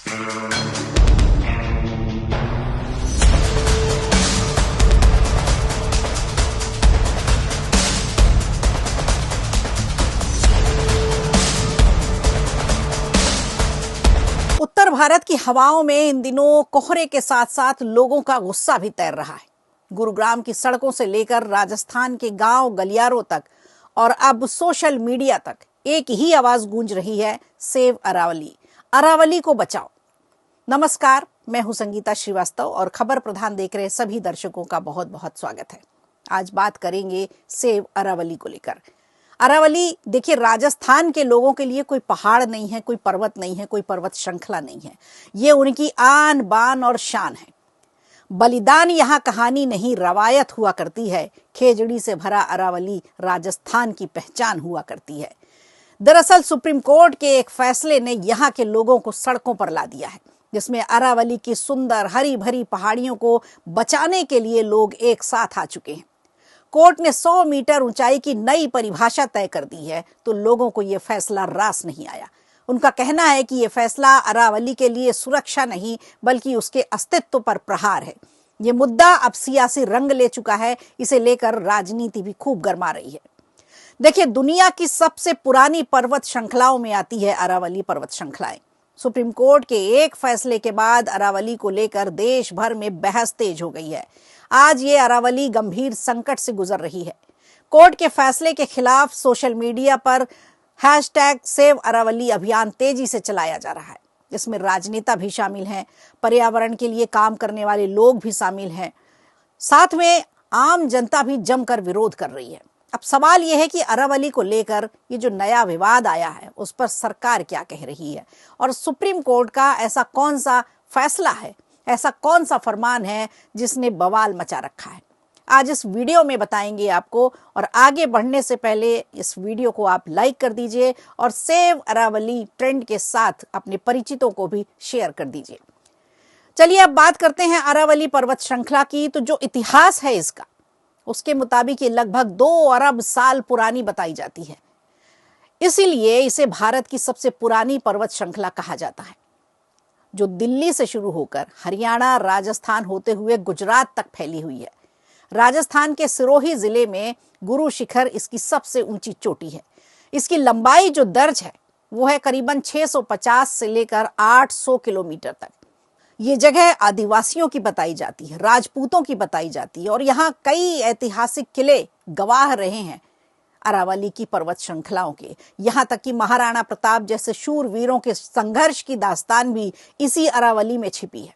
उत्तर भारत की हवाओं में इन दिनों कोहरे के साथ साथ लोगों का गुस्सा भी तैर रहा है। गुरुग्राम की सड़कों से लेकर राजस्थान के गांव गलियारों तक और अब सोशल मीडिया तक एक ही आवाज गूंज रही है, सेव अरावली, अरावली को बचाओ। नमस्कार, मैं हूं संगीता श्रीवास्तव और खबर प्रधान देख रहे सभी दर्शकों का बहुत बहुत स्वागत है। आज बात करेंगे सेव अरावली को लेकर। अरावली देखिए, राजस्थान के लोगों के लिए कोई पहाड़ नहीं है, कोई पर्वत नहीं है, कोई पर्वत श्रृंखला नहीं है। ये उनकी आन बान और शान है। बलिदान यहाँ कहानी नहीं, रवायत हुआ करती है। खेजड़ी से भरा अरावली राजस्थान की पहचान हुआ करती है। दरअसल सुप्रीम कोर्ट के एक फैसले ने यहाँ के लोगों को सड़कों पर ला दिया है, जिसमें अरावली की सुंदर हरी भरी पहाड़ियों को बचाने के लिए लोग एक साथ आ चुके हैं। कोर्ट ने 100 मीटर ऊंचाई की नई परिभाषा तय कर दी है, तो लोगों को यह फैसला रास नहीं आया। उनका कहना है कि यह फैसला अरावली के लिए सुरक्षा नहीं, बल्कि उसके अस्तित्व पर प्रहार है। यह मुद्दा अब सियासी रंग ले चुका है। इसे लेकर राजनीति भी खूब गर्मा रही है। देखिए, दुनिया की सबसे पुरानी पर्वत श्रृंखलाओं में आती है अरावली पर्वत श्रृंखलाएं। सुप्रीम कोर्ट के एक फैसले के बाद अरावली को लेकर देश भर में बहस तेज हो गई है। आज ये अरावली गंभीर संकट से गुजर रही है। कोर्ट के फैसले के खिलाफ सोशल मीडिया पर #सेव अरावली अभियान तेजी से चलाया जा रहा है। इसमें राजनेता भी शामिल हैं, पर्यावरण के लिए काम करने वाले लोग भी शामिल हैं, साथ में आम जनता भी जमकर विरोध कर रही है। अब सवाल यह है कि अरावली को लेकर ये जो नया विवाद आया है, उस पर सरकार क्या कह रही है और सुप्रीम कोर्ट का ऐसा कौन सा फैसला है, ऐसा कौन सा फरमान है जिसने बवाल मचा रखा है। आज इस वीडियो में बताएंगे आपको। और आगे बढ़ने से पहले इस वीडियो को आप लाइक कर दीजिए और सेव अरावली ट्रेंड के साथ अपने परिचितों को भी शेयर कर दीजिए। चलिए अब बात करते हैं अरावली पर्वत श्रृंखला की। तो जो इतिहास है इसका, उसके मुताबिक ये लगभग 2 अरब साल पुरानी बताई जाती है। इसीलिए इसे भारत की सबसे पुरानी पर्वत श्रृंखला कहा जाता है, जो दिल्ली से शुरू होकर हरियाणा, राजस्थान होते हुए गुजरात तक फैली हुई है। राजस्थान के सिरोही जिले में गुरु शिखर इसकी सबसे ऊंची चोटी है। इसकी लंबाई जो दर्ज है वो है करीबन 650 से लेकर 800 किलोमीटर तक। ये जगह आदिवासियों की बताई जाती है, राजपूतों की बताई जाती है और यहाँ कई ऐतिहासिक किले गवाह रहे हैं अरावली की पर्वत श्रृंखलाओं के। यहाँ तक कि महाराणा प्रताप जैसे शूरवीरों के संघर्ष की दास्तान भी इसी अरावली में छिपी है।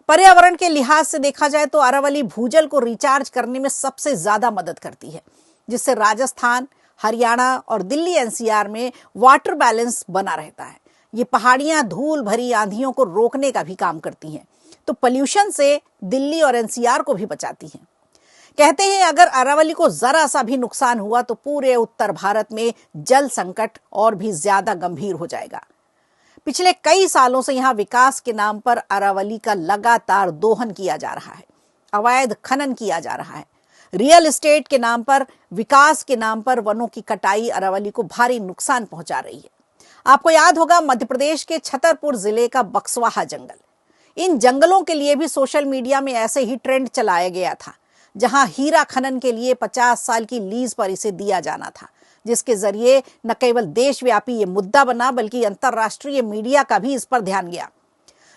पर्यावरण के लिहाज से देखा जाए तो अरावली भूजल को रिचार्ज करने में सबसे ज्यादा मदद करती है, जिससे राजस्थान, हरियाणा और दिल्ली एनसीआर में वाटर बैलेंस बना रहता है। ये पहाड़ियां धूल भरी आंधियों को रोकने का भी काम करती हैं, तो पोल्यूशन से दिल्ली और एनसीआर को भी बचाती हैं। कहते हैं अगर अरावली को जरा सा भी नुकसान हुआ तो पूरे उत्तर भारत में जल संकट और भी ज्यादा गंभीर हो जाएगा। पिछले कई सालों से यहाँ विकास के नाम पर अरावली का लगातार दोहन किया जा रहा है, अवैध खनन किया जा रहा है। रियल एस्टेट के नाम पर, विकास के नाम पर वनों की कटाई अरावली को भारी नुकसान पहुंचा रही है। आपको याद होगा मध्य प्रदेश के छतरपुर जिले का बक्सवाहा जंगल। इन जंगलों के लिए भी सोशल मीडिया में ऐसे ही ट्रेंड चलाया गया था, जहां हीरा खनन के लिए 50 साल की लीज पर इसे दिया जाना था, जिसके जरिए न केवल देशव्यापी ये मुद्दा बना बल्कि अंतरराष्ट्रीय मीडिया का भी इस पर ध्यान गया।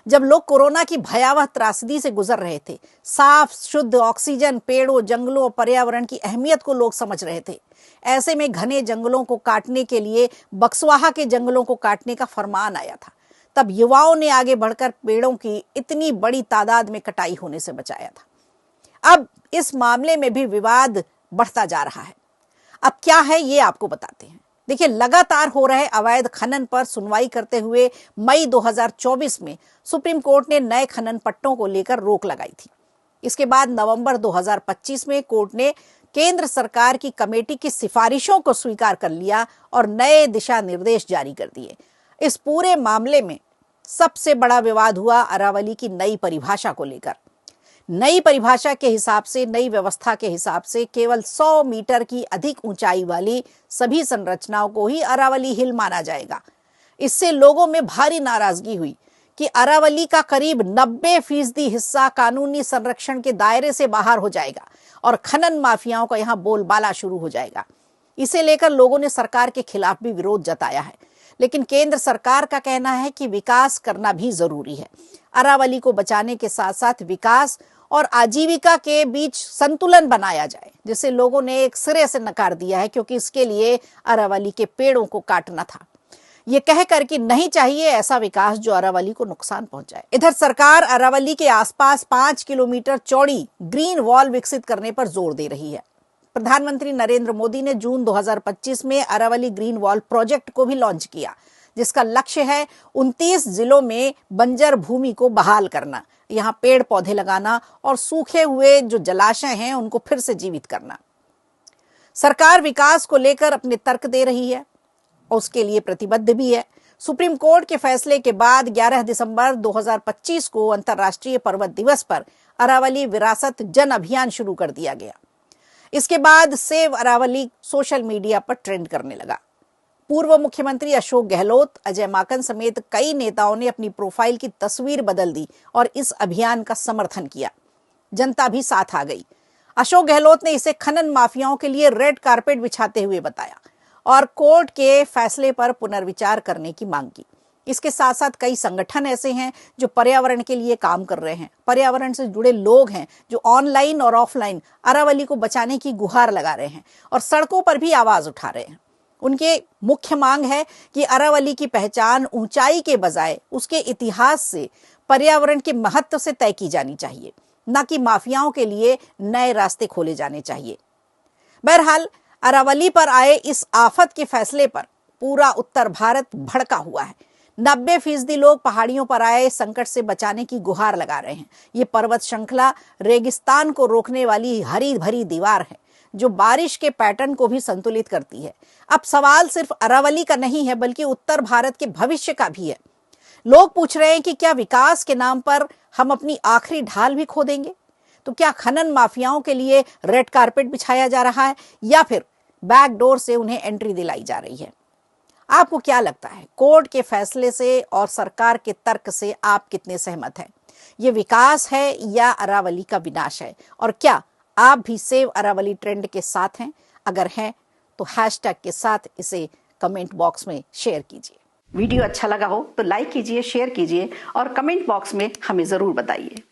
जब लोग कोरोना की भयावह त्रासदी से गुजर रहे थे, साफ शुद्ध ऑक्सीजन, पेड़ों, जंगलों और पर्यावरण की अहमियत को लोग समझ रहे थे। ऐसे में घने जंगलों को काटने के लिए बक्सवाहा के जंगलों को काटने का फरमान आया था। तब युवाओं ने आगे बढ़कर पेड़ों की इतनी बड़ी तादाद में कटाई होने से बचाया था। अब इस मामले में भी विवाद बढ़ता जा रहा है। अब क्या है ये आपको बताते हैं। देखिए, लगातार हो रहे अवैध खनन पर सुनवाई करते हुए मई 2024 में सुप्रीम कोर्ट ने नए खनन पट्टों को लेकर रोक लगाई थी। इसके बाद नवंबर 2025 में कोर्ट ने केंद्र सरकार की कमेटी की सिफारिशों को स्वीकार कर लिया और नए दिशा निर्देश जारी कर दिए। इस पूरे मामले में सबसे बड़ा विवाद हुआ अरावली की नई परिभाषा को लेकर। नई परिभाषा के हिसाब से, नई व्यवस्था के हिसाब से केवल 100 मीटर की अधिक ऊंचाई वाली सभी संरचनाओं को ही अरावली हिल माना जाएगा। इससे लोगों में भारी नाराजगी हुई, कि अरावली का करीब 90% हिस्सा कानूनी संरक्षण के दायरे से बाहर हो जाएगा और खनन माफियाओं का यहां बोलबाला शुरू हो जाएगा। इसे लेकर लोगों ने सरकार के खिलाफ भी विरोध जताया है, लेकिन केंद्र सरकार का कहना है कि विकास करना भी जरूरी है। अरावली को बचाने के साथ साथ विकास और आजीविका के बीच संतुलन बनाया जाए, जिसे लोगों ने एक सिरे से नकार दिया है, क्योंकि इसके लिए अरावली के पेड़ों को काटना था। ये कहकर कि नहीं चाहिए ऐसा विकास जो अरावली को नुकसान पहुंचाए। इधर सरकार अरावली के आसपास 5 किलोमीटर चौड़ी ग्रीन वॉल विकसित करने पर जोर दे रही है। प्रधानमंत्री नरेंद्र मोदी ने जून 2025 में अरावली ग्रीन वॉल प्रोजेक्ट को भी लॉन्च किया, जिसका लक्ष्य है 29 जिलों में बंजर भूमि को बहाल करना, यहां पेड़ पौधे लगाना और सूखे हुए जो जलाशय हैं उनको फिर से जीवित करना। सरकार विकास को लेकर अपने तर्क दे रही है और उसके लिए प्रतिबद्ध भी है। सुप्रीम कोर्ट के फैसले के बाद 11 दिसंबर 2025 को अंतर्राष्ट्रीय पर्वत दिवस पर अरावली विरासत जन अभियान शुरू कर दिया गया। इसके बाद सेव अरावली सोशल मीडिया पर ट्रेंड करने लगा। पूर्व मुख्यमंत्री अशोक गहलोत, अजय माकन समेत कई नेताओं ने अपनी प्रोफाइल की तस्वीर बदल दी और इस अभियान का समर्थन किया। जनता भी साथ आ गई। अशोक गहलोत ने इसे खनन माफियाओं के लिए रेड कारपेट बिछाते हुए बताया और कोर्ट के फैसले पर पुनर्विचार करने की मांग की। इसके साथ साथ कई संगठन ऐसे हैं जो पर्यावरण के लिए काम कर रहे हैं। पर्यावरण से जुड़े लोग हैं जो ऑनलाइन और ऑफलाइन अरावली को बचाने की गुहार लगा रहे हैं और सड़कों पर भी आवाज उठा रहे हैं। उनके मुख्य मांग है कि अरावली की पहचान ऊंचाई के बजाय उसके इतिहास से, पर्यावरण के महत्व से तय की जानी चाहिए, न कि माफियाओं के लिए नए रास्ते खोले जाने चाहिए। बहरहाल अरावली पर आए इस आफत के फैसले पर पूरा उत्तर भारत भड़का हुआ है। 90% लोग पहाड़ियों पर आए संकट से बचाने की गुहार लगा रहे हैं। ये पर्वत श्रृंखला रेगिस्तान को रोकने वाली हरी भरी दीवार है जो बारिश के पैटर्न को भी संतुलित करती है। अब सवाल सिर्फ अरावली का नहीं है, बल्कि उत्तर भारत के भविष्य का भी है। लोग पूछ रहे हैं कि क्या विकास के नाम पर हम अपनी आखिरी ढाल भी खो देंगे? तो क्या खनन माफियाओं के लिए रेड कारपेट बिछाया जा रहा है या फिर बैकडोर से उन्हें एंट्री दिलाई जा रही है? आपको क्या लगता है? कोर्ट के फैसले से और सरकार के तर्क से आप कितने सहमत हैं? ये विकास है या अरावली का विनाश है? और क्या आप भी सेव अरावली ट्रेंड के साथ हैं? अगर हैं तो हैशटैग के साथ इसे कमेंट बॉक्स में शेयर कीजिए। वीडियो अच्छा लगा हो तो लाइक कीजिए, शेयर कीजिए और कमेंट बॉक्स में हमें जरूर बताइए।